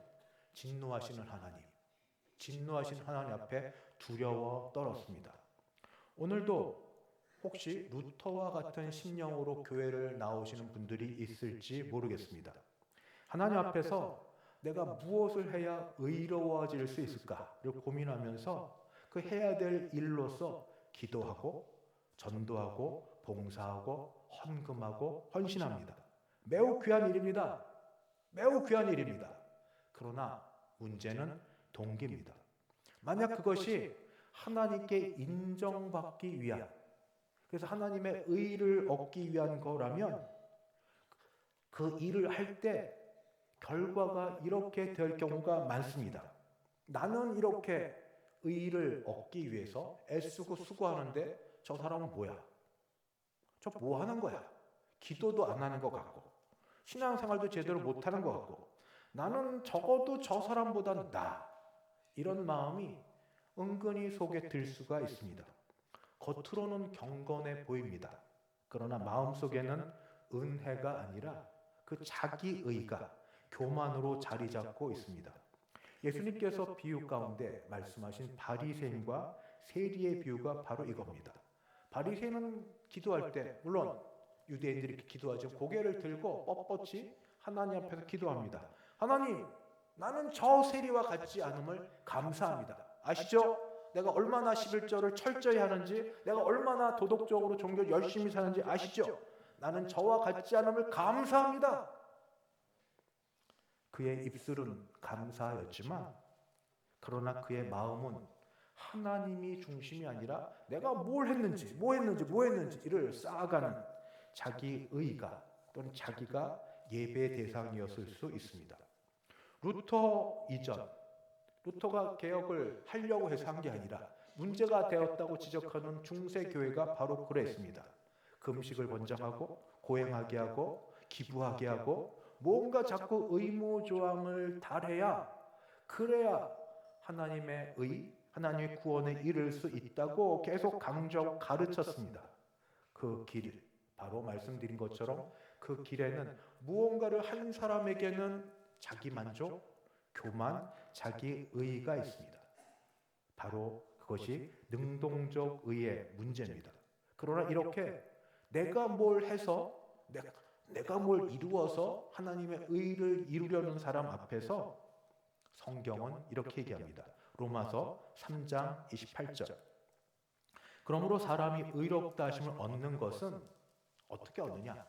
진노하시는 하나님 앞에 두려워 떨었습니다. 오늘도 혹시 루터와 같은 심령으로 교회를 나오시는 분들이 있을지 모르겠습니다. 하나님 앞에서 내가 무엇을 해야 의로워질 수 있을까를 고민하면서 그 해야 될 일로서 기도하고 전도하고 봉사하고 헌금하고 헌신합니다. 매우 귀한 일입니다. 매우 귀한 일입니다. 그러나 문제는 동기입니다. 만약 그것이 하나님께 인정받기 위한, 그래서 하나님의 의를 얻기 위한 거라면 그 일을 할 때 결과가 이렇게 될 경우가 많습니다. 나는 이렇게 의를 얻기 위해서 애쓰고 수고하는데 저 사람은 뭐야? 저 뭐 하는 거야? 기도도 안 하는 것 같고 신앙생활도 제대로 못하는 것 같고 나는 적어도 저 사람보다 나, 이런 마음이 은근히 속에 들 수가 있습니다. 겉으로는 경건해 보입니다. 그러나 마음속에는 은혜가 아니라 그 자기의가 교만으로 자리 잡고 있습니다. 예수님께서 비유 가운데 말씀하신 바리새인과 세리의 비유가 바로 이겁니다. 바리새인은 기도할 때, 물론 유대인들이 기도하죠. 고개를 들고 뻣뻣이 하나님 앞에서 기도합니다. 하나님, 나는 저 세리와 같지 않음을 감사합니다. 아시죠? 내가 얼마나 11절을 철저히 하는지, 내가 얼마나 도덕적으로 종교 열심히 사는지 아시죠? 나는 저와 같지 않음을 감사합니다. 그의 입술은 감사였지만 그러나 그의 마음은 하나님이 중심이 아니라 내가 뭐 했는지 이를 쌓아가는 자기의가 또는 자기가 예배 대상이었을 수 있습니다. 루터 이전, 루터가 개혁을 하려고 해서 한 게 아니라 문제가 되었다고 지적하는 중세교회가 바로 그랬습니다. 금식을 번장하고 고행하게 하고 기부하게 하고 뭔가 자꾸 의무조항을 달해야, 그래야 하나님의 하나님의 구원에 이를 수 있다고 계속 강조하고 가르쳤습니다. 그 길, 바로 말씀드린 것처럼 그 길에는 무언가를 한 사람에게는 자기만족, 교만, 자기의가 있습니다. 바로 그것이 능동적 의의 문제입니다. 그러나 이렇게 내가 뭘 해서 내가 뭘 이루어서 하나님의 의를 이루려는 사람 앞에서 성경은 이렇게 얘기합니다. 로마서 3장 28절. 그러므로 사람이 의롭다 하심을 얻는 것은 어떻게 얻느냐?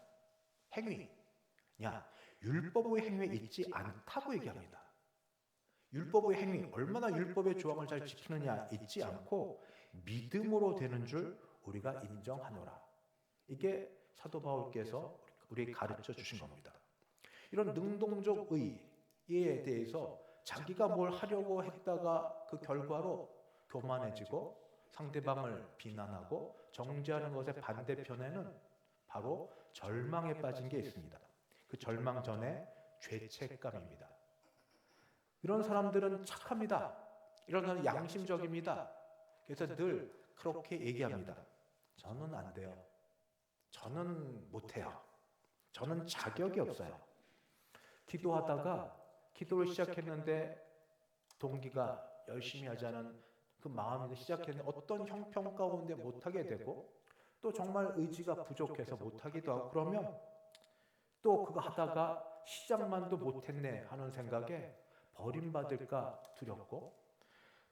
행위냐? 율법의 행위에 있지 않다고 얘기합니다. 율법의 행위, 얼마나 율법의 조항을 잘 지키느냐 있지 않고 믿음으로 되는 줄 우리가 인정하노라. 이게 사도 바울께서 우리에게 가르쳐 주신 겁니다. 이런 능동적 의에 대해서 자기가 뭘 하려고 했다가 그 결과로 교만해지고 상대방을 비난하고 정죄하는 것의 반대편에는 바로 절망에 빠진 게 있습니다. 그 절망 전에 죄책감입니다. 이런 사람들은 착합니다. 이런 사람은 양심적입니다. 그래서 늘 그렇게 얘기합니다. 저는 안 돼요. 저는 못해요. 저는 자격이 없어요. 기도하다가 기도를 시작했는데 동기가 열심히 하자는 그 마음이 시작했는데 어떤 형편 가운데 못하게 되고 또 정말 의지가 부족해서 못하기도 하고 그러면 또 그거 하다가 시작만도 못했네 하는 생각에 버림받을까 두렵고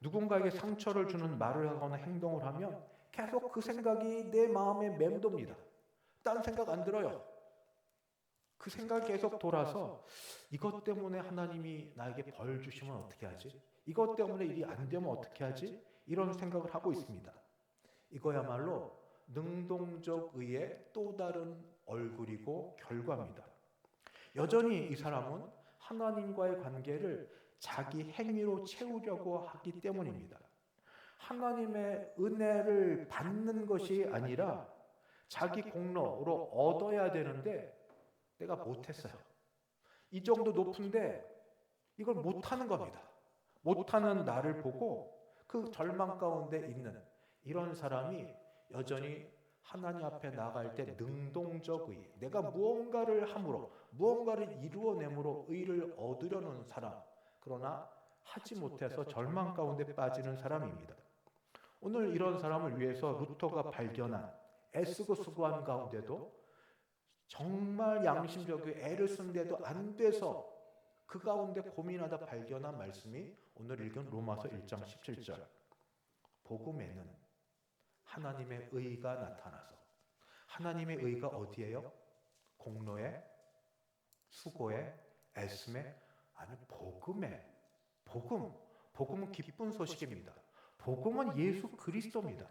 누군가에게 상처를 주는 말을 하거나 행동을 하면 계속 그 생각이 내 마음에 맴돕니다. 딴 생각 안 들어요. 그 생각이 계속 돌아서 이것 때문에 하나님이 나에게 벌 주시면 어떻게 하지? 이것 때문에 일이 안 되면 어떻게 하지? 이런 생각을 하고 있습니다. 이거야말로 능동적 의의 또 다른 얼굴이고 결과입니다. 여전히 이 사람은 하나님과의 관계를 자기 행위로 채우려고 하기 때문입니다. 하나님의 은혜를 받는 것이 아니라 자기 공로로 얻어야 되는데 내가 못했어요. 이 정도 높은데 이걸 못하는 겁니다. 못하는 나를 보고 그 절망 가운데 있는 이런 사람이 여전히 하나님 앞에 나갈 때 능동적 의, 내가 무언가를 함으로 무언가를 이루어내므로 의를 얻으려는 사람, 그러나 하지 못해서 절망 가운데 빠지는 사람입니다. 오늘 이런 사람을 위해서 루터가 발견한, 애쓰고 수고한 가운데도 정말 양심적으로 애를 쓰는데도 안 돼서 그 가운데 고민하다 발견한 말씀이 오늘 읽은 로마서 1장 17절. 복음에는 하나님의 의가 나타나서, 하나님의 의가 어디예요? 공로에, 수고에, 애씀에, 아니 복음에. 복음은 기쁜 소식입니다. 복음은 예수 그리스도입니다.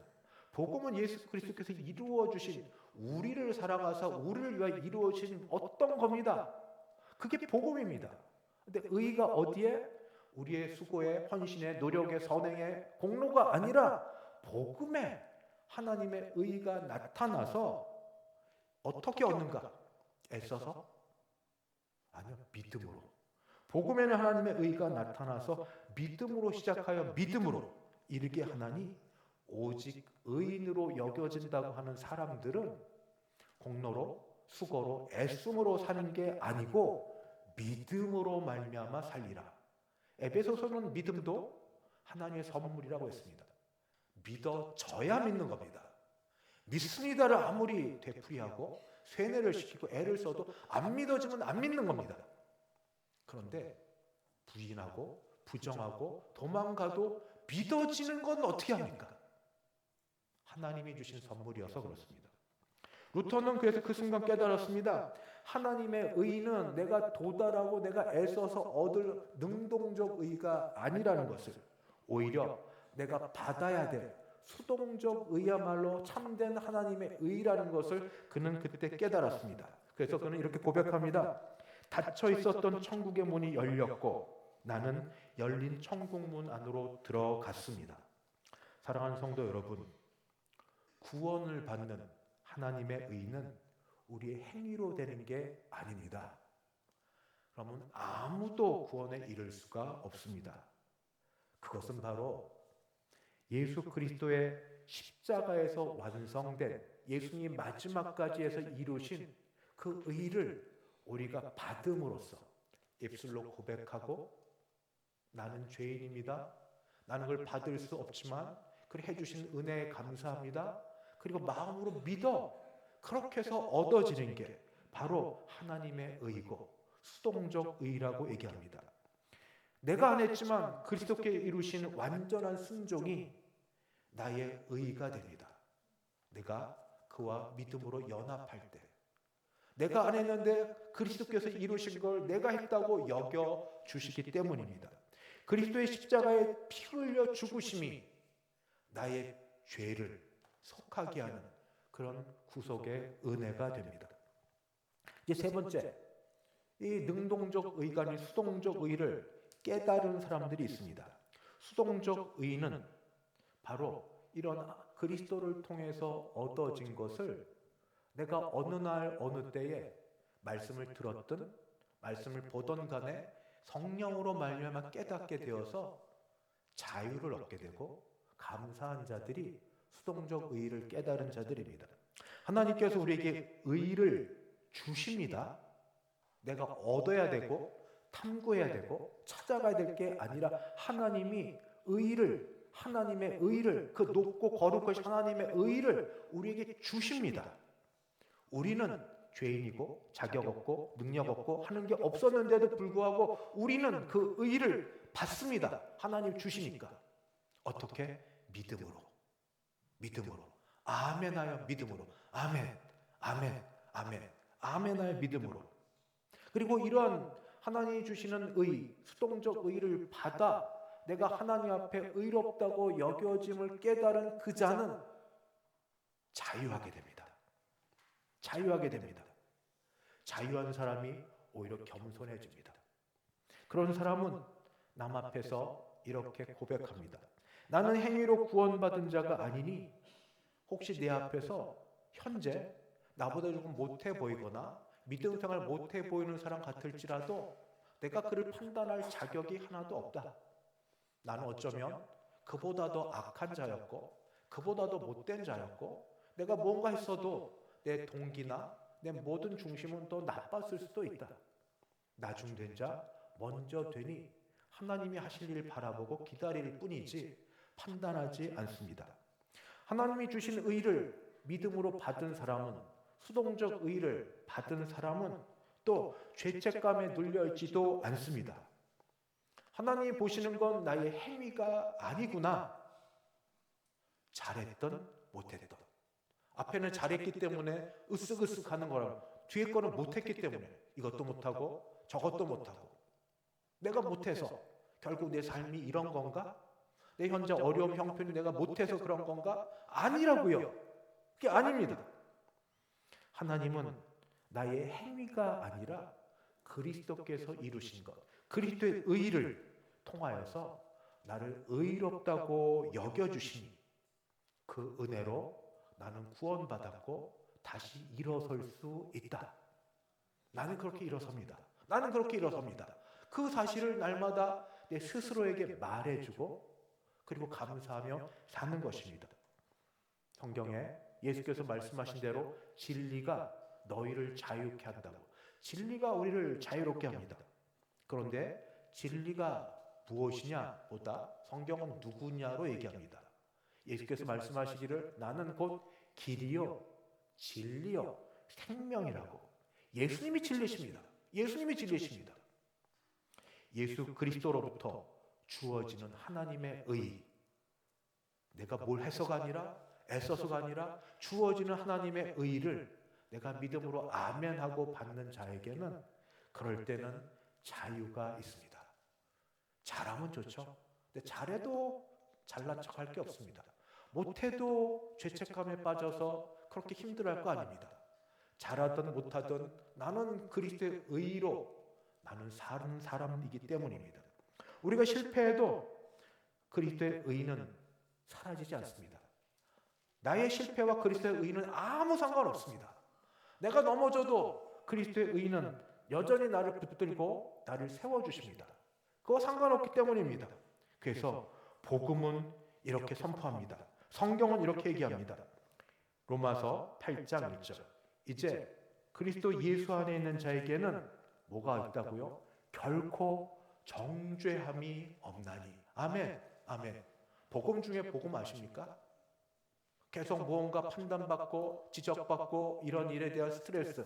복음은 예수 그리스도께서 이루어 주신, 우리를 사랑하사 우리를 위하여 이루어 주신 어떤 겁니다. 그게 복음입니다. 근데 의가 어디에? 우리의 수고에, 헌신에, 노력에, 선행에, 공로가 아니라 복음에 하나님의 의가 나타나서 어떻게 얻는가? 애써서? 아니요, 믿음으로. 복음에는 하나님의 의가 나타나서 믿음으로 시작하여 믿음으로 이르게 하나니, 오직 의인으로 여겨진다고 하는 사람들은 공로로, 수고로, 애씀으로 사는 게 아니고 믿음으로 말미암아 살리라. 에베소서는 믿음도 하나님의 선물이라고 했습니다. 믿어져야 믿는 겁니다. 믿습니다를 아무리 되풀이하고 세뇌를 시키고 애를 써도 안 믿어지면 안 믿는 겁니다. 그런데 부인하고 부정하고 도망가도 믿어지는 건 어떻게 합니까? 하나님이 주신 선물이어서 그렇습니다. 루터는 그래서 그 순간 깨달았습니다. 하나님의 의는 내가 도달하고 내가 애써서 얻을 능동적 의가 아니라는 것을, 오히려 내가 받아야 될 수동적 의야말로 참된 하나님의 의라는 것을 그는 그때 깨달았습니다. 그래서 그는 이렇게 고백합니다. 닫혀 있었던 천국의 문이 열렸고 나는 열린 천국문 안으로 들어갔습니다. 사랑하는 성도 여러분, 구원을 받는 하나님의 의는 우리의 행위로 되는 게 아닙니다. 그러면 아무도 구원에 이를 수가 없습니다. 그것은 바로 예수 그리스도의 십자가에서 완성된, 예수님 마지막까지 해서 이루신 그 의를 우리가 받음으로써 입술로 고백하고, 나는 죄인입니다, 나는 그걸 받을 수 없지만 그를 해주신 은혜에 감사합니다, 그리고 마음으로 믿어, 그렇게 해서 얻어지는 게 바로 하나님의 의고 수동적 의라고 얘기합니다. 내가 안 했지만 그리스도께 이루신 완전한 순종이 나의 의가 됩니다. 내가 그와 믿음으로 연합할 때, 내가 안 했는데 그리스도께서 이루신 걸 내가 했다고 여겨 주시기 때문입니다. 그리스도의 십자가에 피 흘려 죽으심이 나의 죄를 속하게 하는 그런 구속의 은혜가 됩니다. 이제 세 번째, 이 능동적 의가 아닌 수동적 의를 깨달은 사람들이 있습니다. 수동적 의는 바로 이런 그리스도를 통해서 얻어진 것을 내가 어느 날 어느 때에 말씀을 들었든 말씀을 보던 간에 성령으로 말미암아 깨닫게 되어서 자유를 얻게 되고 감사한 자들이 수동적 의를 깨달은 자들입니다. 하나님께서 우리에게 의를 주십니다. 내가 얻어야 되고 탐구해야 되고 찾아가야 될 게 아니라 하나님이 의를, 하나님의 의를, 그 높고 거룩하신 하나님의 의를 우리에게 주십니다. 우리는 죄인이고 자격 없고 능력 없고 하는 게 없었는데도 불구하고 우리는 그 의를 받습니다. 하나님 주시니까. 어떻게? 믿음으로. 아멘하여 믿음으로. 아멘, 아멘, 아멘, 아멘하여 믿음으로. 그리고 이러한 하나님이 주시는 의, 수동적 의를 받아 내가 하나님 앞에 의롭다고 여겨짐을 깨달은 그 자는 자유하게 됩니다. 자유한 사람이 오히려 겸손해집니다. 그런 사람은 남 앞에서 이렇게 고백합니다. 나는 행위로 구원받은 자가 아니니 혹시 내 앞에서 현재 나보다 조금 못해 보이거나 믿음 생활 못해 보이는 사람 같을지라도 내가 그를 판단할 자격이 하나도 없다. 나는 어쩌면 그보다 더 악한 자였고 그보다 더 못된 자였고 내가 뭔가 했어도 내 동기나 내 모든 중심은 또 나빴을 수도 있다. 나중된 자 먼저 되니 하나님이 하실 일을 바라보고 기다릴 뿐이지 판단하지 않습니다. 하나님이 주신 의를 믿음으로 받은 사람은, 수동적 의를 받은 사람은 또 죄책감에 눌려있지도 않습니다. 하나님이 보시는 건 나의 행위가 아니구나. 잘했던 못했던. 앞에는 잘했기 때문에 으쓱으쓱 하는 거랑 뒤에 거는 못했기 때문에 이것도 못하고 저것도 못하고 내가 못해서 결국 내 삶이 이런 건가? 내 현재 어려움 형편이 내가 못해서 그런 건가? 아니라고요. 그게 아닙니다. 하나님은 나의 행위가 아니라 그리스도께서 이루신 것, 그리스도의 의를 통하여서 나를 의롭다고 여겨주시니 그 은혜로 나는 구원받았고 다시 일어설 수 있다. 나는 그렇게 일어섭니다. 나는 그렇게 일어섭니다. 그 사실을 날마다 내 스스로에게 말해주고 그리고 감사하며 사는 것입니다. 성경에 예수께서 말씀하신 대로 진리가 너희를 자유케 한다고. 진리가 우리를 자유롭게 합니다. 그런데 진리가 무엇이냐 보다 성경은 누구냐로 얘기합니다. 예수께서 말씀하시기를 나는 곧 길이요 진리요 생명이라고. 예수님이 진리십니다. 예수님이 진리십니다. 예수 그리스도로부터 주어지는 하나님의 의, 내가 뭘 해서가 아니라 애써서가 아니라 주어지는 하나님의 의를 내가 믿음으로 아멘하고 받는 자에게는 그럴 때는 자유가 있습니다. 잘하면 좋죠. 근데 잘해도 잘난 척할 게 없습니다. 못해도 죄책감에 빠져서 그렇게 힘들어할 거 아닙니다. 잘하든 못하든 나는 그리스도의 의로 나는 사는 사람이기 때문입니다. 우리가 실패해도 그리스도의 의는 사라지지 않습니다. 나의 실패와 그리스도의 의는 아무 상관없습니다. 내가 넘어져도 그리스도의 의는 여전히 나를 붙들고 나를 세워주십니다. 그거 상관없기 때문입니다. 그래서 복음은 이렇게 선포합니다. 성경은 이렇게 얘기합니다. 로마서 8장 1절. 이제 그리스도 예수 안에 있는 자에게는 뭐가 있다고요? 결코 정죄함이 없나니. 아멘. 아멘. 복음 중에 복음 아십니까? 계속 무언가 판단받고 지적받고 이런 일에 대한 스트레스.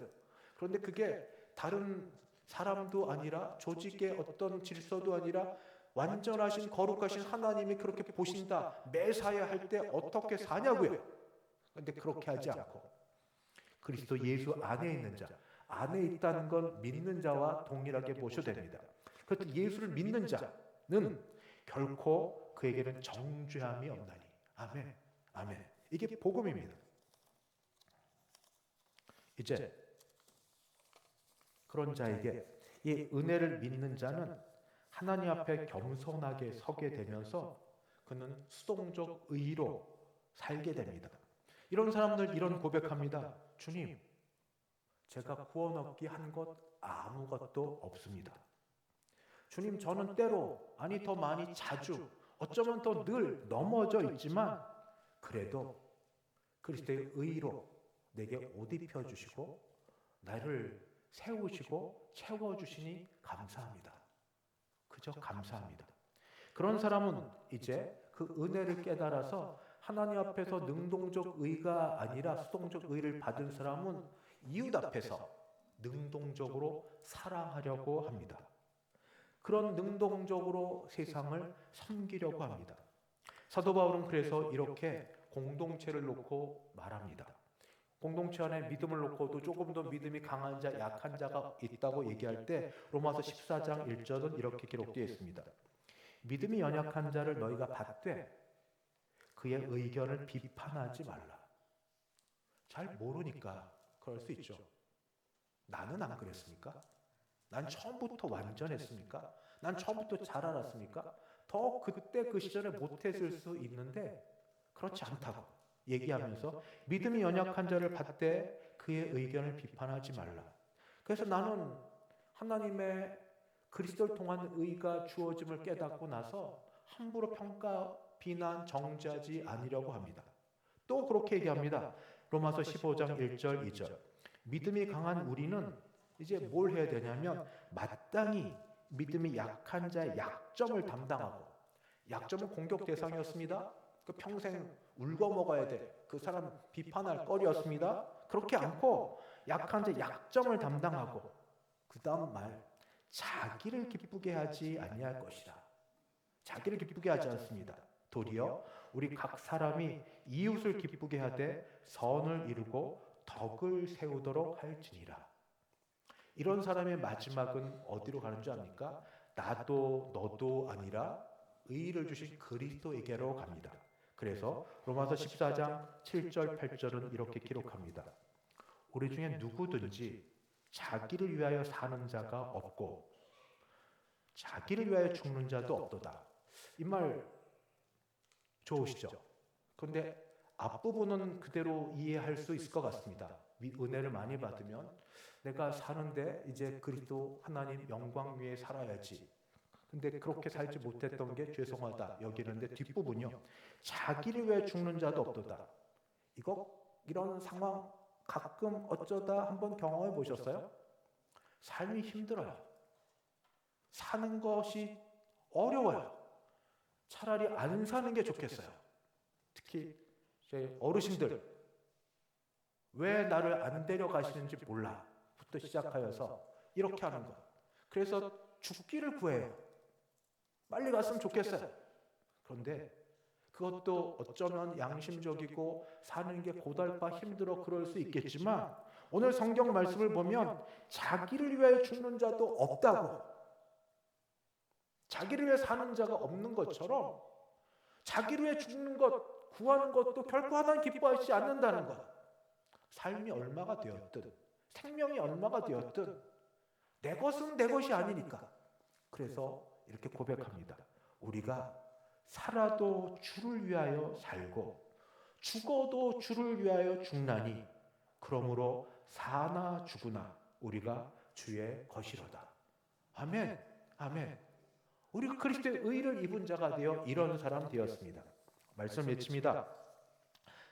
그런데 그게 다른 사람도 아니라 조직의 어떤 질서도 아니라 완전하신 거룩하신 하나님이 그렇게 보신다. 매사에 할 때 어떻게 사냐고요. 그런데 그렇게 하지 않고 그리스도 예수 안에 있는 자, 안에 있다는 건 믿는 자와 동일하게 보셔도 됩니다. 그래서 예수를 믿는 자는 결코 그에게는 정죄함이 없나니. 아멘. 아멘. 이게 복음입니다. 이제 그런 자에게 이 은혜를 믿는 자는 하나님 앞에 겸손하게 서게 되면서 그는 수동적 의로 살게 됩니다. 이런 사람들 이런 고백합니다. 주님, 제가 구원 얻기 한 것 아무것도 없습니다. 주님, 저는 때로 아니 더 많이 자주 어쩌면 더 늘 넘어져 있지만 그래도 그리스도의 의로 내게 옷 입혀주시고 나를 세우시고 채워주시니 감사합니다. 그저 감사합니다. 그런 사람은 이제 그 은혜를 깨달아서 하나님 앞에서 능동적 의가 아니라 수동적 의를 받은 사람은 이웃 앞에서 능동적으로 사랑하려고 합니다. 그런 능동적으로 세상을 섬기려고 합니다. 사도 바울은 그래서 이렇게 공동체를 놓고 말합니다. 공동체 안에 믿음을 놓고도 조금 더 믿음이 강한 자, 약한 자가 있다고 얘기할 때 로마서 14장 1절은 이렇게 기록되어 있습니다. 믿음이 연약한 자를 너희가 받되 그의 의견을 비판하지 말라. 잘 모르니까 그럴 수 있죠. 나는 안 그랬습니까? 난 처음부터 완전했습니까? 난 처음부터 잘 알았습니까? 더 그때 그 시절에 못했을 수 있는데 그렇지 않다고 얘기하면서 믿음이 연약한 자를 받되 그의 의견을 비판하지 말라. 그래서 나는 하나님의 그리스도를 통한 의가 주어짐을 깨닫고 나서 함부로 평가, 비난, 정죄하지 아니려고 합니다. 또 그렇게 얘기합니다. 로마서 15장 1절 2절. 믿음이 강한 우리는 이제 뭘 해야 되냐면 마땅히 믿음이 약한 자의 약점을 담당하고, 약점은 공격 대상이었습니다. 그 평생 울고 먹어야 돼. 그 사람 비판할 거리였습니다. 그렇게 않고 약한 자의 약점을 담당하고, 그 다음 말, 자기를 기쁘게 하지 아니할 것이라. 자기를 기쁘게 하지 않습니다. 도리어 우리 각 사람이 이웃을 기쁘게 하되 선을 이루고 덕을 세우도록 할지니라. 이런 사람의 마지막은 어디로 가는 줄 압니까? 나도 너도 아니라 의를 주신 그리스도에게로 갑니다. 그래서 로마서 14장 7절 8절은 이렇게 기록합니다. 우리 중에 누구든지 자기를 위하여 사는 자가 없고 자기를 위하여 죽는 자도 없도다. 이 말 좋으시죠? 그런데 앞부분은 그대로 이해할 수 있을 것 같습니다. 은혜를 많이 받으면 내가 사는데 이제 그리스도 하나님 영광 위에 살아야지. 근데 그렇게 살지 못했던 게 죄송하다 여기는데 뒷부분이요. 자기를 위해 죽는 자도 없도다. 이런 상황 가끔 어쩌다 한번 경험해 보셨어요? 삶이 힘들어요. 사는 것이 어려워요. 차라리 안 사는 게 좋겠어요. 특히 제 어르신들, 왜 나를 안 데려가시는지 몰라 부터 시작하여서 이렇게 하는 것. 그래서 죽기를 구해요. 빨리 갔으면 좋겠어요. 그런데 그것도 어쩌면 양심적이고 사는 게 고달파 힘들어 그럴 수 있겠지만, 오늘 성경 말씀을 보면 자기를 위하여 죽는 자도 없다고, 자기를 위해 사는 자가 없는 것처럼 자기를 위해 죽는 것, 구하는 것도 결코 하나님 기뻐하시지 않는다는 것. 삶이 얼마가 되었든 생명이 얼마가 되었든 내 것은 내 것이 아니니까. 그래서 이렇게 고백합니다. 우리가 살아도 주를 위하여 살고 죽어도 주를 위하여 죽나니 그러므로 사나 죽으나 우리가 주의 것이로다. 아멘. 아멘. 우리가 그리스도의 의를 입은 자가 되어 이런 사람 되었습니다. 말씀 외칩니다.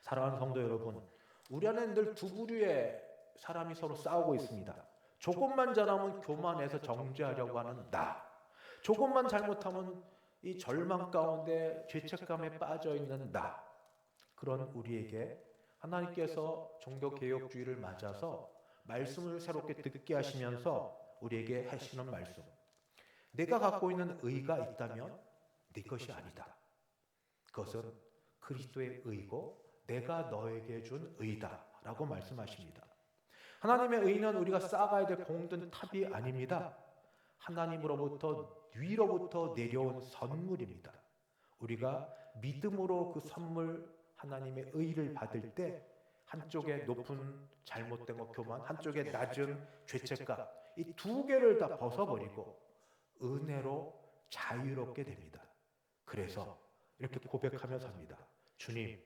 사랑하는 성도 여러분, 우리 안에 늘 두 부류의 사람이 서로 싸우고 있습니다. 조금만 잘하면 교만해서 정죄하려고 하는 나, 조금만 잘못하면 이 절망 가운데 죄책감에 빠져 있는 나. 그런 우리에게 하나님께서 종교개혁주의를 맞아서 말씀을 새롭게 듣게 하시면서 우리에게 하시는 말씀, 내가 갖고 있는 의가 있다면 네 것이 아니다. 그것은 그리스도의 의고 내가 너에게 준 의다 라고 말씀하십니다. 하나님의 의는 우리가 쌓아가야 될 공든 탑이 아닙니다. 하나님으로부터 위로부터 내려온 선물입니다. 우리가 믿음으로 그 선물 하나님의 의를 받을 때 한쪽에 높은 잘못된 것 교만, 한쪽에 낮은 죄책감, 이 두 개를 다 벗어버리고 은혜로 자유롭게 됩니다. 그래서 이렇게 고백하면서 합니다. 주님,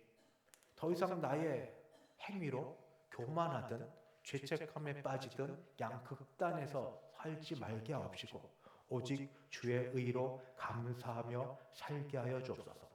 더 이상 나의 행위로 교만하든 죄책감에 빠지든 양극단에서 살지 말게 하옵시고 오직 주의 의로 감사하며 살게 하여 주옵소서.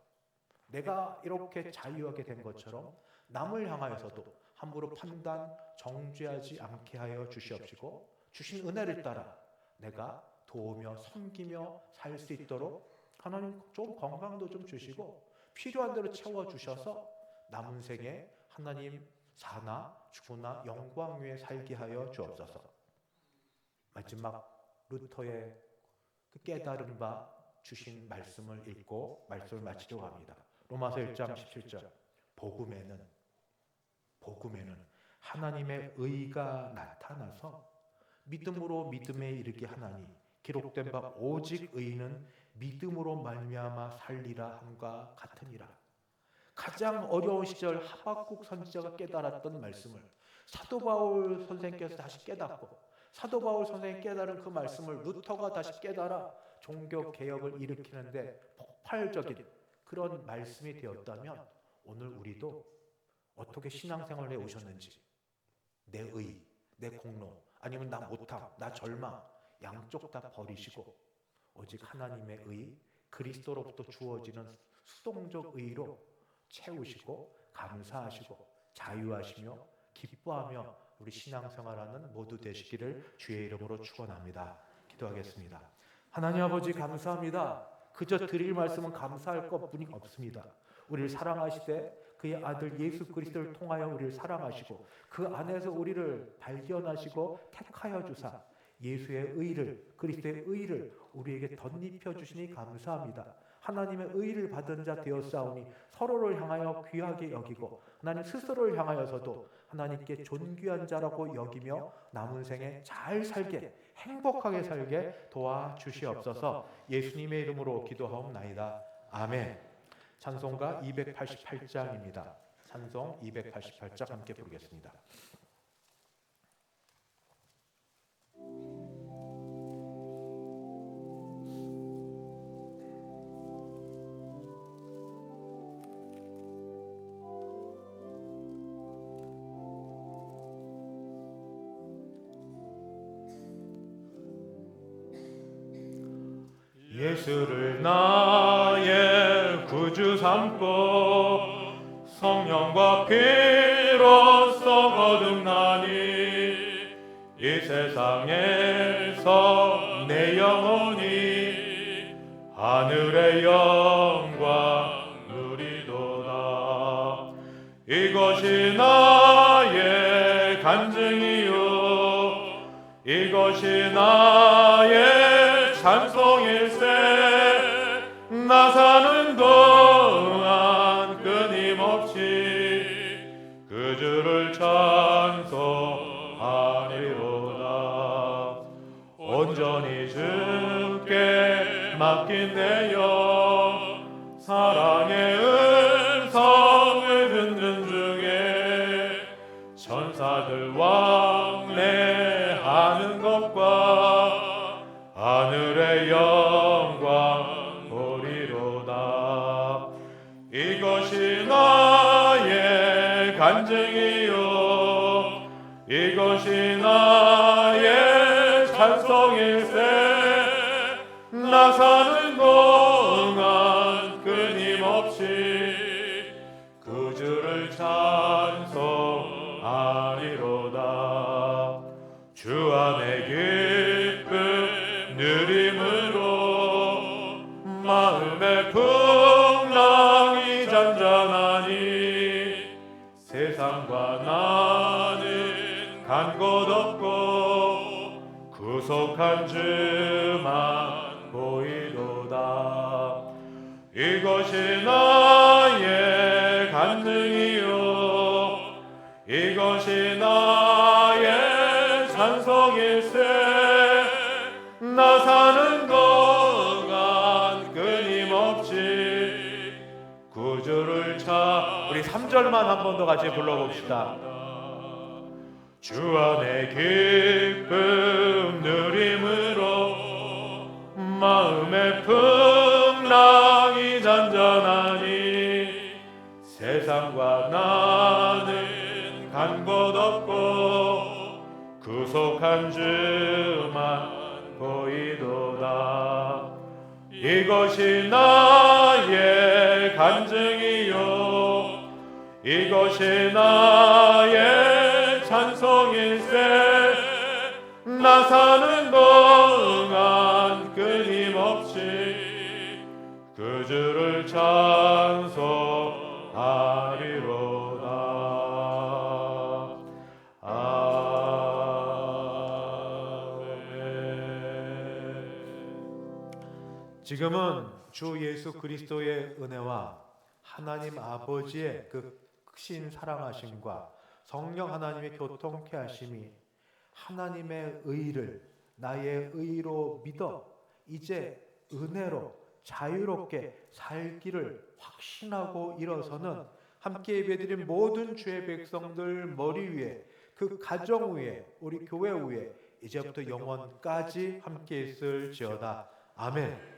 내가 이렇게 자유하게 된 것처럼 남을 향하여서도 함부로 판단, 정죄하지 않게 하여 주시옵시고 주신 은혜를 따라 내가 도우며 섬기며 살 수 있도록 하나님 좀 건강도 좀 주시고 필요한 대로 채워주셔서 남은 생에 하나님 사나 죽으나 영광 위에 살게 하여 주옵소서. 마지막 루터의 그 깨달은 바 주신 말씀을 읽고 말씀을 마치려고 합니다. 로마서 1장 17절. 복음에는 하나님의 의가 나타나서 믿음으로 믿음에 이르게 하나니 기록된 바 오직 의는 믿음으로 말미암아 살리라 함과 같으니라. 가장 어려운 시절 하박국 선지자가 깨달았던 말씀을 사도 바울 선생님께서 다시 깨닫고, 사도 바울 선생님이 깨달은 그 말씀을 루터가 다시 깨달아 종교 개혁을 일으키는데 폭발적인 그런 말씀이 되었다면, 오늘 우리도 어떻게 신앙생활을 해 오셨는지, 내 의, 내 공로, 아니면 나 못함, 나 절망, 양쪽 다 버리시고 오직 하나님의 의, 그리스도로부터 주어지는 수동적 의로 채우시고 감사하시고 자유하시며 기뻐하며 우리 신앙생활하는 모두 되시기를 주의 이름으로 축원합니다. 기도하겠습니다. 하나님 아버지 감사합니다. 그저 드릴 말씀은 감사할 것뿐이 없습니다. 우리를 사랑하시되 그의 아들 예수 그리스도를 통하여 우리를 사랑하시고 그 안에서 우리를 발견하시고 택하여 주사 예수의 의를, 그리스도의 의를 우리에게 덧입혀 주시니 감사합니다. 하나님의 의를 받은 자 되었사오니 서로를 향하여 귀하게 여기고 하나님 스스로를 향하여서도 하나님께 존귀한 자라고 여기며 남은 생에 잘 살게, 행복하게 살게 도와주시옵소서. 예수님의 이름으로 기도하옵나이다. 아멘. 찬송가 288장입니다. 찬송 288장 함께 부르겠습니다. 예수를 나의 구주 삼고 성령과 피로써 거듭나니 이 세상에서 내 영혼이 하늘의 영광 누리도다. 이것이 나의 간증이요 이것이 나의 찬송일세. 나 사는 동안 끊임없이 그 주를 찬송하리로다. 온전히 주께 맡긴 내 영 사랑의 음성을 듣는 중에 천사들 왕래하는 것과 하늘의 영광 보리로다. 이것이 나의 간증이요 이것이 나의 찬송일세. 나 사는 동안 끊임없이 그 주를 찬송하리로다. 주 안에 기쁨 누림으로 마음의 풍랑이 잔잔하니 세상과 나는 간 곳 없고 구속한 주만 보이도다. 이것이 나의 간증이요 이것이 나의 찬송일세. 나 사는 동안 끊임없이 구주를 우리 3절만 한 번 더 같이 불러봅시다. 주 안에 기쁨 누림으로 마음의 풍랑이 잔잔하니 세상과 나는 간 곳 없고 구속한 주만 보이도다. 이것이 나의 간증이요 이것이 나의 찬송일세. 나 사는 동안 끊임없이 그 주를 찬송하리로다. 아멘. 지금은 주 예수 그리스도의 은혜와 하나님 아버지의 그 크신 사랑하심과 성령 하나님의 교통케 하심이 하나님의 의를 나의 의로 믿어 이제 은혜로 자유롭게 살기를 확신하고 일어서는 함께 예배드린 모든 주의 백성들 머리 위에 그 가정 위에 우리 교회 위에 이제부터 영원까지 함께 있을지어다. 아멘.